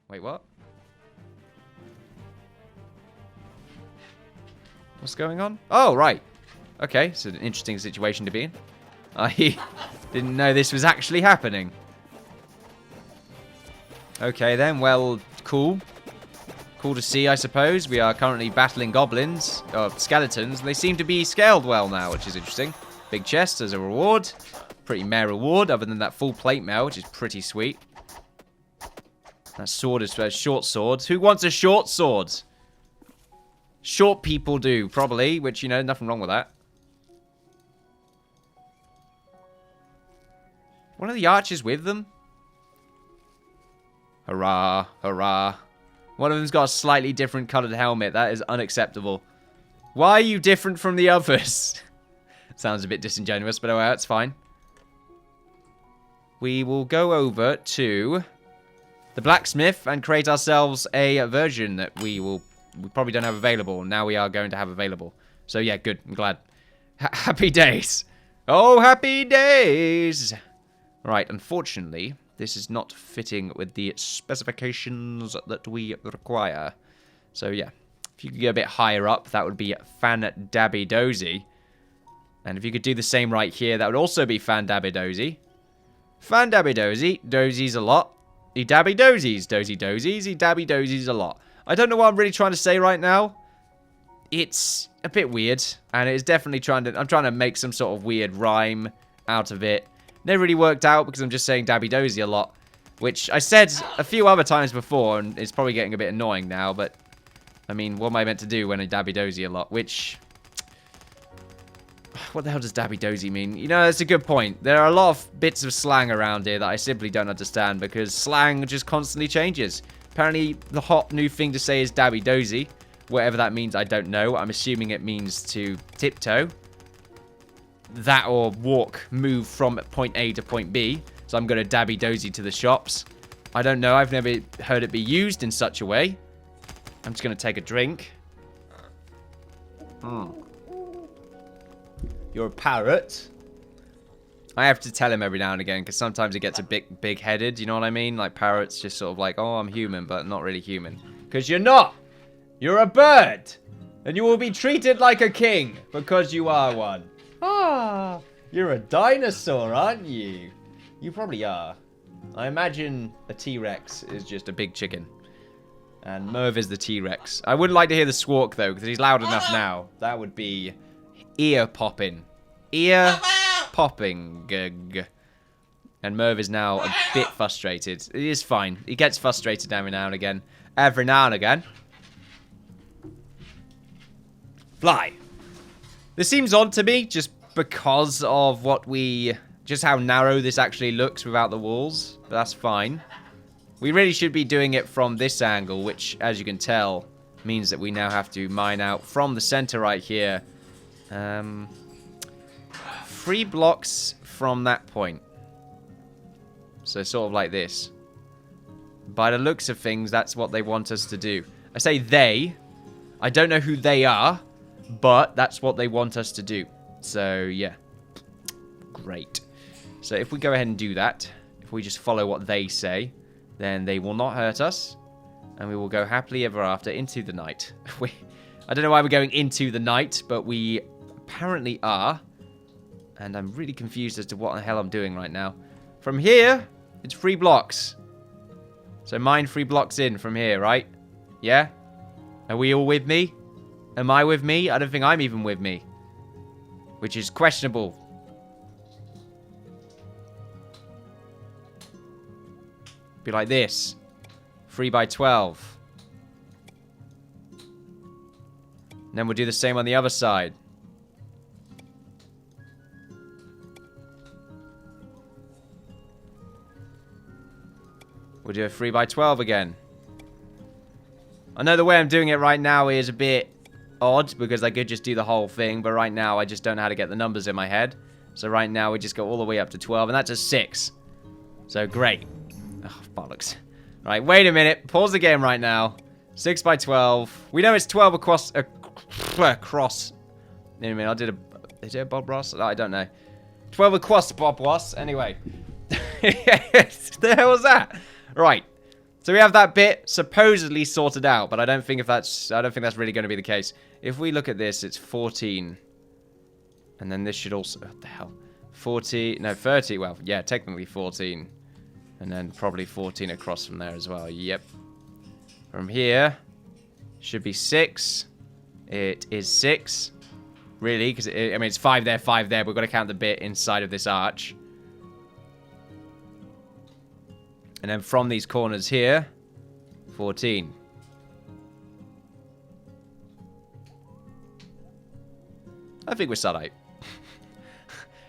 Wait, what? What's going on? Oh, right. Okay, it's an interesting situation to be in. I didn't know this was actually happening. Okay, then. Well, cool. Cool to see, I suppose. We are currently battling goblins, or skeletons. They seem to be scaled well now, which is interesting. Big chest as a reward. Pretty meh reward, other than that full plate mail, which is pretty sweet. That sword is a short sword. Who wants a short sword? Short people do, probably, which, you know, nothing wrong with that. One of the archers with them? Hurrah, hurrah. One of them's got a slightly different coloured helmet. That is unacceptable. Why are you different from the others? Sounds a bit disingenuous, but oh, well, that's fine. We will go over to the blacksmith and create ourselves a version that we probably don't have available. Now we are going to have available. So yeah, good. I'm glad. Happy days. Oh, happy days. Right, unfortunately, this is not fitting with the specifications that we require. So yeah, if you could get a bit higher up, that would be fan-dabby-dozy. And if you could do the same right here, that would also be fan-dabby-dozy. Fan-dabby-dozy, dozies a lot. He dabby-dozies, dozy-dozies, he dabby-dozies a lot. I don't know what I'm really trying to say right now. It's a bit weird, and it's definitely I'm trying to make some sort of weird rhyme out of it. Never really worked out because I'm just saying dabby-dozy a lot, which I said a few other times before, and it's probably getting a bit annoying now, but I mean, what am I meant to do when I dabby-dozy a lot? Which, what the hell does dabby-dozy mean? You know, that's a good point. There are a lot of bits of slang around here that I simply don't understand because slang just constantly changes. Apparently, the hot new thing to say is dabby-dozy. Whatever that means, I don't know. I'm assuming it means to tiptoe. That or walk, move from point A to point B. So I'm going to dabby-dozy to the shops. I don't know. I've never heard it be used in such a way. I'm just going to take a drink. You're a parrot. I have to tell him every now and again because sometimes it gets a bit big-headed. You know what I mean? Like parrots just sort of like, oh, I'm human, but not really human. Because you're not. You're a bird. And you will be treated like a king because you are one. Ah, you're a dinosaur, aren't you? You probably are. I imagine a T-Rex is just a big chicken. And Merv is the T-Rex. I wouldn't like to hear the squawk, though, because he's loud enough now. That would be ear-popping. Ear-popping. And Merv is now a bit frustrated. It is fine. He gets frustrated every now and again. Every now and again. Fly. This seems odd to me, just because of just how narrow this actually looks without the walls. But that's fine. We really should be doing it from this angle, which, as you can tell, means that we now have to mine out from the center right here. 3 blocks from that point. So sort of like this. By the looks of things, that's what they want us to do. I say they. I don't know who they are. But that's what they want us to do. So, yeah. Great. So, if we go ahead and do that, if we just follow what they say, then they will not hurt us. And we will go happily ever after into the night. I don't know why we're going into the night, but we apparently are. And I'm really confused as to what the hell I'm doing right now. From here, it's 3 blocks. So, mine 3 blocks in from here, right? Yeah? Are we all with me? Am I with me? I don't think I'm even with me. Which is questionable. Be like this. 3 by 12. And then we'll do the same on the other side. We'll do a 3 by 12 again. I know the way I'm doing it right now is a bit odd because I could just do the whole thing, but right now I just don't know how to get the numbers in my head. So right now we just go all the way up to 12, and that's a 6. So great. Oh, bollocks. Right, wait a minute. Pause the game right now. 6 by 12. We know it's 12 across. Across. Wait a minute, is it a Bob Ross? I don't know. 12 across Bob Ross. Anyway. The hell was that? Right. So we have that bit supposedly sorted out, but I don't think that's really going to be the case. If we look at this, it's 14. And then this should also... What the hell? 40... No, 30. Well, yeah, technically 14. And then probably 14 across from there as well. Yep. From here, should be 6. It is 6. Really? Because, I mean, it's 5 there, 5 there. But we've got to count the bit inside of this arch. And then from these corners here, 14. I think we're Suddite.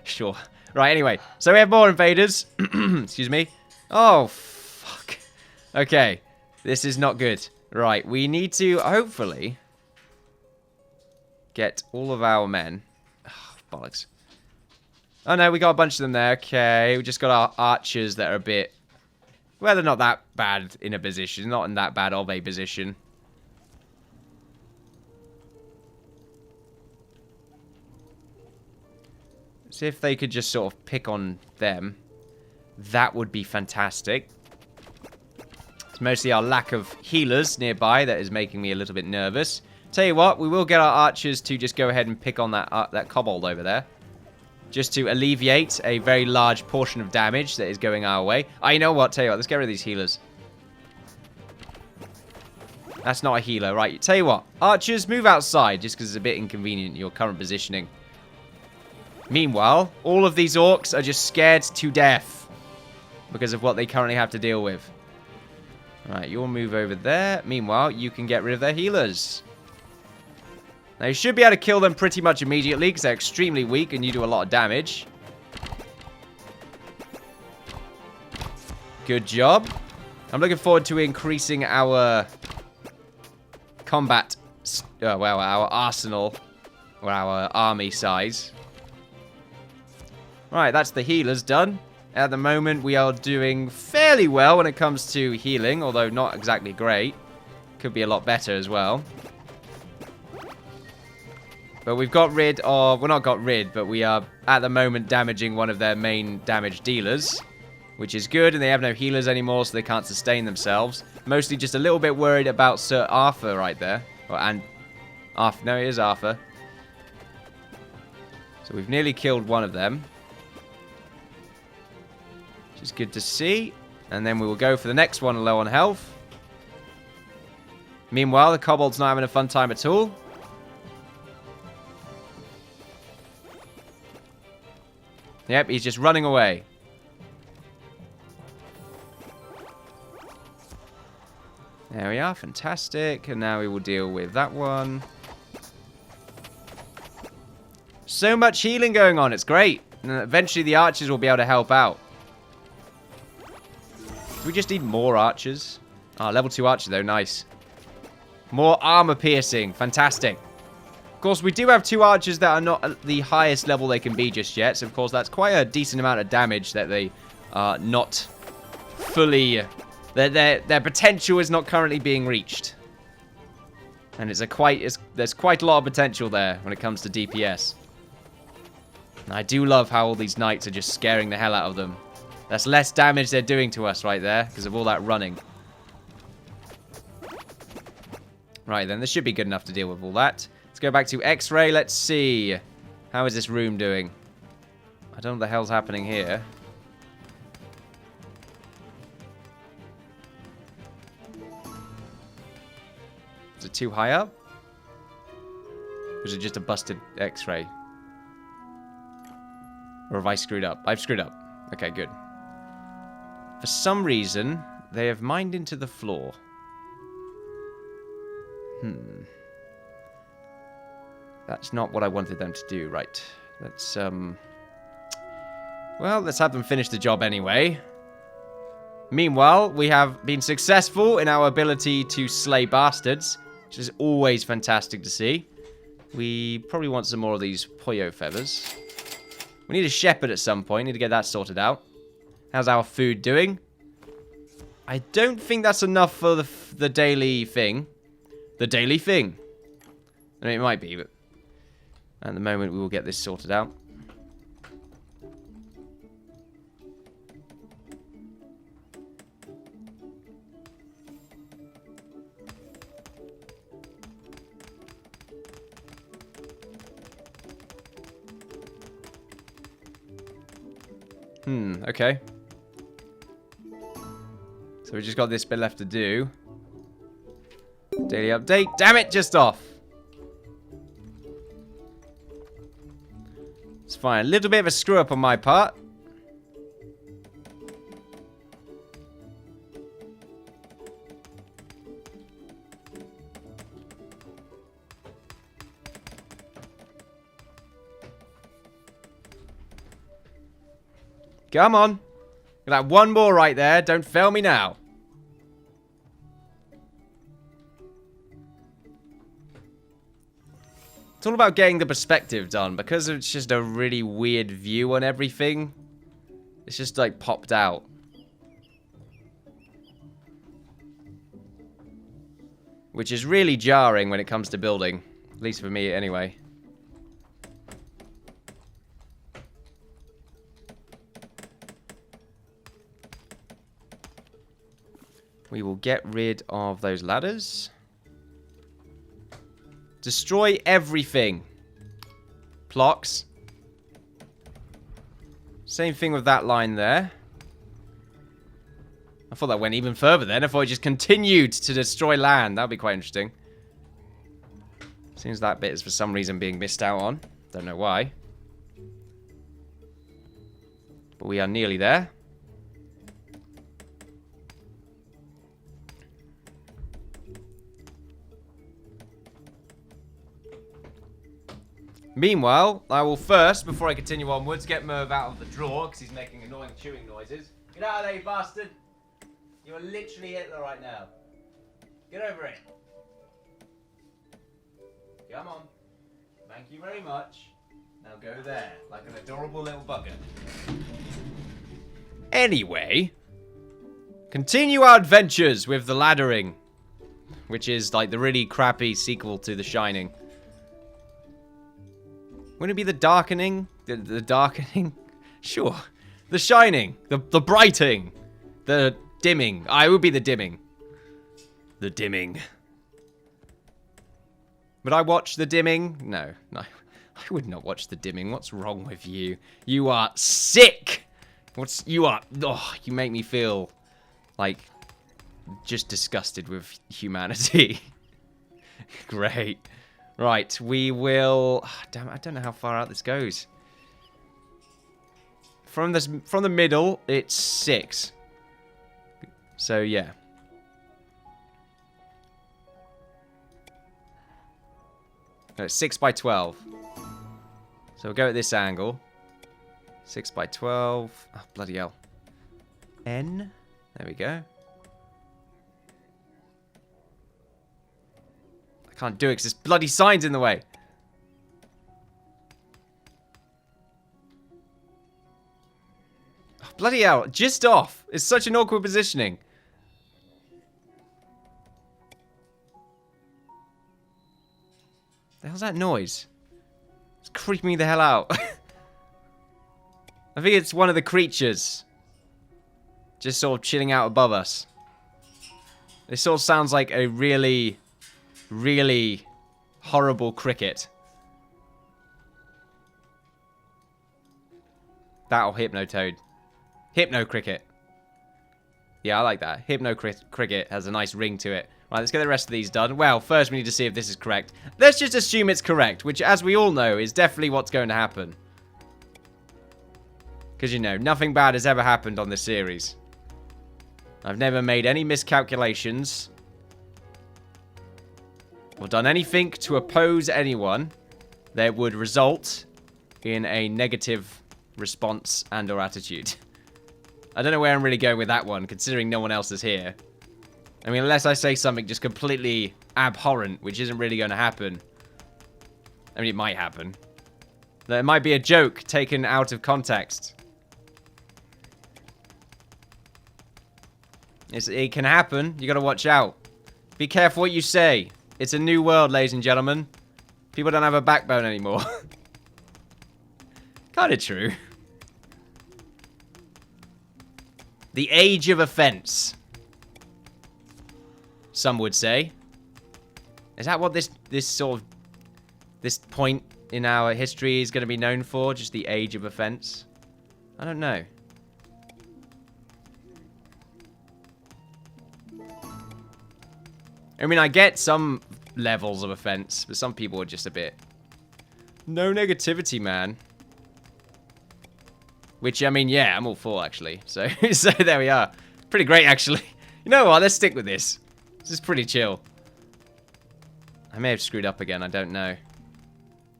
Sure. Right, anyway. So we have more invaders. Excuse me. Oh, fuck. Okay. This is not good. Right, we need to, hopefully, get all of our men. Oh, bollocks. Oh, no, we got a bunch of them there. Okay, we just got our archers that are a bit... Well, they're not that bad in a position. Not in that bad of a position. See if they could just sort of pick on them. That would be fantastic. It's mostly our lack of healers nearby that is making me a little bit nervous. Tell you what, we will get our archers to just go ahead and pick on that kobold over there. Just to alleviate a very large portion of damage that is going our way. Oh, you know what? Tell you what, let's get rid of these healers. That's not a healer, right? Tell you what, archers, move outside just because it's a bit inconvenient in your current positioning. Meanwhile, all of these orcs are just scared to death because of what they currently have to deal with. Right, you'll move over there. Meanwhile, you can get rid of their healers. Now, you should be able to kill them pretty much immediately because they're extremely weak and you do a lot of damage. Good job. I'm looking forward to increasing our combat, well, our arsenal or our army size. Right, that's the healers done. At the moment, we are doing fairly well when it comes to healing, although not exactly great. Could be a lot better as well. But we've got rid of... Well, not got rid, but we are, at the moment, damaging one of their main damage dealers. Which is good, and they have no healers anymore, so they can't sustain themselves. Mostly just a little bit worried about Sir Arthur right there. And... Arthur. No, it is Arthur. So we've nearly killed one of them. Which is good to see. And then we will go for the next one low on health. Meanwhile, the kobold's not having a fun time at all. Yep, he's just running away. There we are, fantastic. And now we will deal with that one. So much healing going on, it's great. And eventually the archers will be able to help out. Do we just need more archers? Ah, level 2 archer though, nice. More armor piercing, fantastic. Of course, we do have 2 archers that are not at the highest level they can be just yet. So, of course, that's quite a decent amount of damage that they are not fully... Their potential is not currently being reached. And there's quite a lot of potential there when it comes to DPS. And I do love how all these knights are just scaring the hell out of them. That's less damage they're doing to us right there because of all that running. Right, then. This should be good enough to deal with all that. Let's go back to X-ray. Let's see. How is this room doing? I don't know what the hell's happening here. Is it too high up? Or is it just a busted X-ray? Or have I screwed up? I've screwed up. Okay, good. For some reason, they have mined into the floor. That's not what I wanted them to do. Right. Let's, well, let's have them finish the job anyway. Meanwhile, we have been successful in our ability to slay bastards, which is always fantastic to see. We probably want some more of these Poyo feathers. We need a shepherd at some point. Need to get that sorted out. How's our food doing? I don't think that's enough for the daily thing. The daily thing. I mean, it might be, but at the moment we will get this sorted out. Okay. So we just got this bit left to do. Daily update. Damn it, just off. It's fine. A little bit of a screw up on my part. Come on. Got that one more right there. Don't fail me now. It's all about getting the perspective done, because it's just a really weird view on everything. It's just like popped out. Which is really jarring when it comes to building. At least for me anyway. We will get rid of those ladders. Destroy everything. Blocks. Same thing with that line there. I thought that went even further then. I thought it just continued to destroy land. That would be quite interesting. Seems that bit is for some reason being missed out on. Don't know why. But we are nearly there. Meanwhile, I will first, before I continue onwards, get Merv out of the drawer, because he's making annoying chewing noises. Get out of there, you bastard! You are literally Hitler right now. Get over it. Come on. Thank you very much. Now go there, like an adorable little bugger. Anyway, continue our adventures with the laddering, which is like the really crappy sequel to The Shining. Wouldn't it be the darkening? The darkening? Sure. The shining. The brighting. The dimming. It would be the dimming. The dimming. Would I watch the dimming? No. No. I would not watch the dimming. What's wrong with you? You are sick! You make me feel like just disgusted with humanity. Great. Right, we will... damn it, I don't know how far out this goes. From the middle, it's 6. So, yeah. No, it's 6 by 12. So we'll go at this angle. 6 by 12. Oh, bloody hell. N. There we go. Can't do it because this bloody sign's in the way. Oh, bloody hell. Just off. It's such an awkward positioning. The hell's that noise? It's creeping me the hell out. I think it's one of the creatures. Just sort of chilling out above us. It sort of sounds like a really horrible cricket. That or Hypnotoad. Hypno cricket. Yeah, I like that. Hypno cricket has a nice ring to it. Right, let's get the rest of these done. Well, first we need to see if this is correct. Let's just assume it's correct, which, as we all know, is definitely what's going to happen. Because, you know, nothing bad has ever happened on this series. I've never made any miscalculations or done anything to oppose anyone that would result in a negative response and or attitude. I don't know where I'm really going with that one, considering no one else is here. I mean, unless I say something just completely abhorrent, which isn't really going to happen. I mean, it might happen. It might be a joke taken out of context. It can happen. You got to watch out. Be careful what you say. It's a new world, ladies and gentlemen. People don't have a backbone anymore. Kind of true. The age of offense. Some would say. Is that what this point in our history is going to be known for? Just the age of offense? I don't know. I mean, I get some levels of offense, but some people are just a bit... No negativity, man. Which, I mean, yeah, I'm all for, actually. So, so there we are. Pretty great, actually. You know what? Let's stick with this. This is pretty chill. I may have screwed up again. I don't know.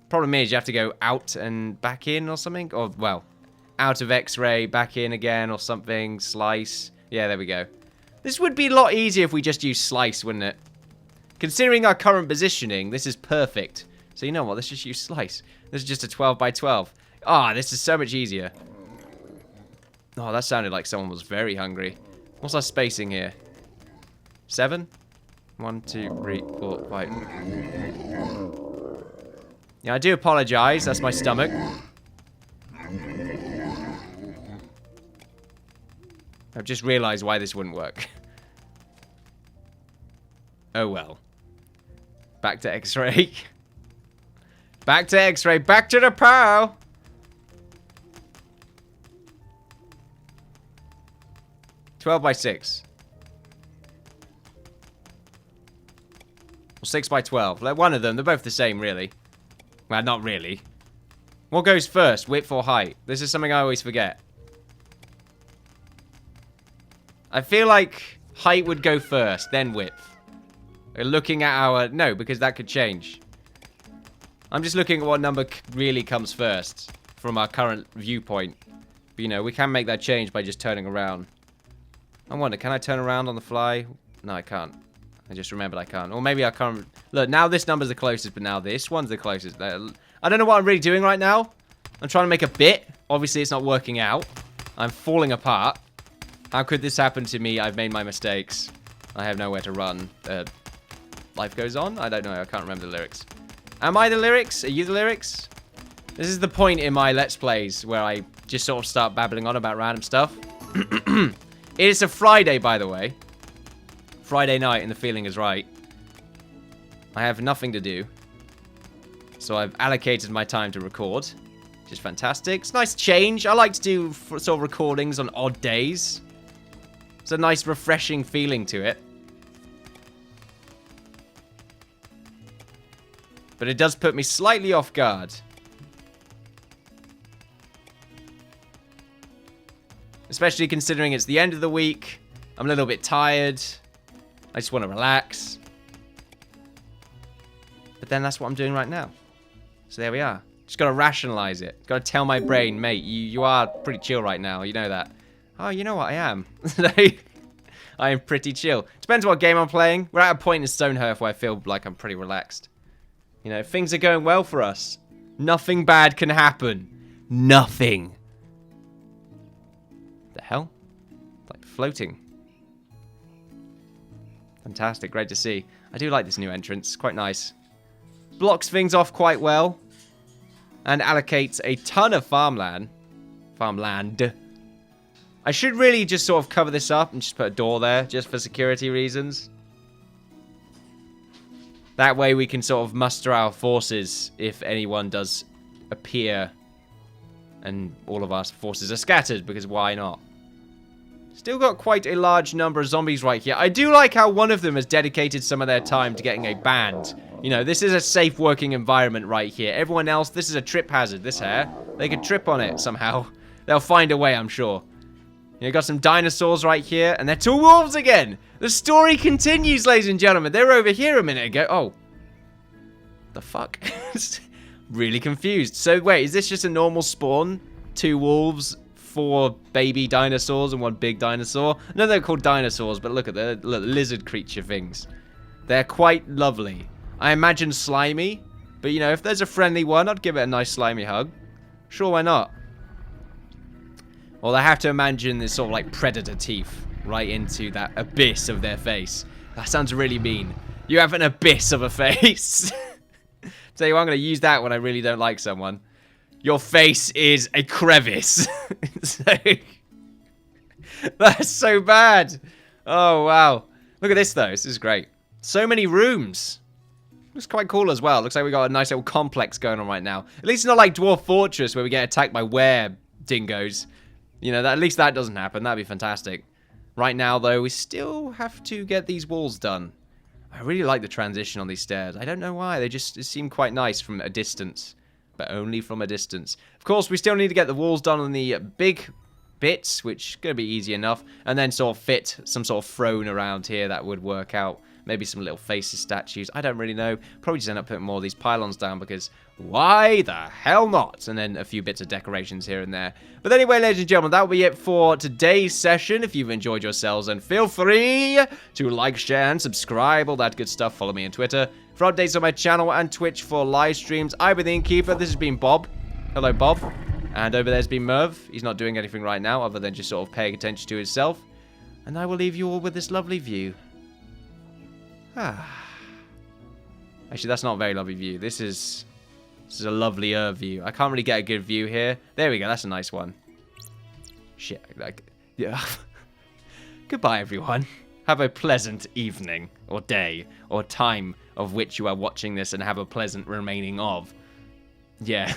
Problem is, you have to go out and back in or something. Or, well, out of X-ray, back in again or something. Slice. Yeah, there we go. This would be a lot easier if we just used slice, wouldn't it? Considering our current positioning, this is perfect. So, you know what? Let's just use slice. This is just a 12 by 12. Ah, this is so much easier. Oh, that sounded like someone was very hungry. What's our spacing here? 7? 1, 2, 3, 4, 5. Yeah, I do apologize. That's my stomach. I've just realized why this wouldn't work. Oh well. Back to X-ray. Back to X-ray. Back to the POW. $12 by 6. Or 6 by 12. Like one of them. They're both the same, really. Well, not really. What goes first? Width or height? This is something I always forget. I feel like height would go first, then width. We're looking at our... No, because that could change. I'm just looking at what number really comes first from our current viewpoint. But, you know, we can make that change by just turning around. I wonder, can I turn around on the fly? No, I can't. I just remembered I can't. Or maybe I can't... Look, now this number's the closest, but now this one's the closest. I don't know what I'm really doing right now. I'm trying to make a bit. Obviously, it's not working out. I'm falling apart. How could this happen to me? I've made my mistakes. I have nowhere to run. Life goes on? I don't know. I can't remember the lyrics. Am I the lyrics? Are you the lyrics? This is the point in my Let's Plays where I just sort of start babbling on about random stuff. It is a Friday, by the way. Friday night, and the feeling is right. I have nothing to do. So I've allocated my time to record. Which is fantastic. It's a nice change. I like to do sort of recordings on odd days. It's a nice, refreshing feeling to it. But it does put me slightly off guard. Especially considering it's the end of the week. I'm a little bit tired. I just want to relax. But then that's what I'm doing right now. So there we are. Just got to rationalize it. Got to tell my brain, mate, you are pretty chill right now. You know that. Oh, you know what? I am. I am pretty chill. Depends what game I'm playing. We're at a point in Stonehearth where I feel like I'm pretty relaxed. You know, things are going well for us. Nothing bad can happen. Nothing. The hell? Like floating. Fantastic. Great to see. I do like this new entrance. Quite nice. Blocks things off quite well. And allocates a ton of farmland. I should really just sort of cover this up and just put a door there, just for security reasons. That way we can sort of muster our forces if anyone does appear and all of our forces are scattered, because why not? Still got quite a large number of zombies right here. I do like how one of them has dedicated some of their time to getting a band. You know, this is a safe working environment right here. Everyone else, this is a trip hazard, this hair. They could trip on it somehow. They'll find a way, I'm sure. You got some dinosaurs right here, and they're two wolves again. The story continues, ladies and gentlemen. They were over here a minute ago. Oh. The fuck? Really confused. So, wait, is this just a normal spawn? 2 wolves, 4 baby dinosaurs, and 1 big dinosaur? No, they're called dinosaurs, but look at the lizard creature things. They're quite lovely. I imagine slimy, but, you know, if there's a friendly one, I'd give it a nice slimy hug. Sure, why not? Well, I have to imagine this sort of like predator teeth right into that abyss of their face. That sounds really mean. You have an abyss of a face. Tell you what, I'm going to use that when I really don't like someone. Your face is a crevice. That's so bad. Oh, wow. Look at this, though. This is great. So many rooms. Looks quite cool as well. Looks like we got a nice little complex going on right now. At least it's not like Dwarf Fortress where we get attacked by were-dingoes. You know, at least that doesn't happen. That'd be fantastic. Right now, though, we still have to get these walls done. I really like the transition on these stairs. I don't know why. They just seem quite nice from a distance. But only from a distance. Of course, we still need to get the walls done on the big bits, which is going to be easy enough. And then sort of fit some sort of throne around here that would work out. Maybe some little faces statues. I don't really know. Probably just end up putting more of these pylons down because why the hell not? And then a few bits of decorations here and there. But anyway, ladies and gentlemen, that will be it for today's session. If you've enjoyed yourselves, then feel free to like, share, and subscribe. All that good stuff. Follow me on Twitter for updates on my channel and Twitch for live streams. I've been the Innkeeper. This has been Bob. Hello, Bob. And over there's been Merv. He's not doing anything right now other than just sort of paying attention to himself. And I will leave you all with this lovely view. Actually, that's not a very lovely view. This is a lovelier view. I can't really get a good view here. There we go. That's a nice one. Shit. Like, yeah. Goodbye, everyone. Have a pleasant evening or day or time of which you are watching this and have a pleasant remaining of. Yeah.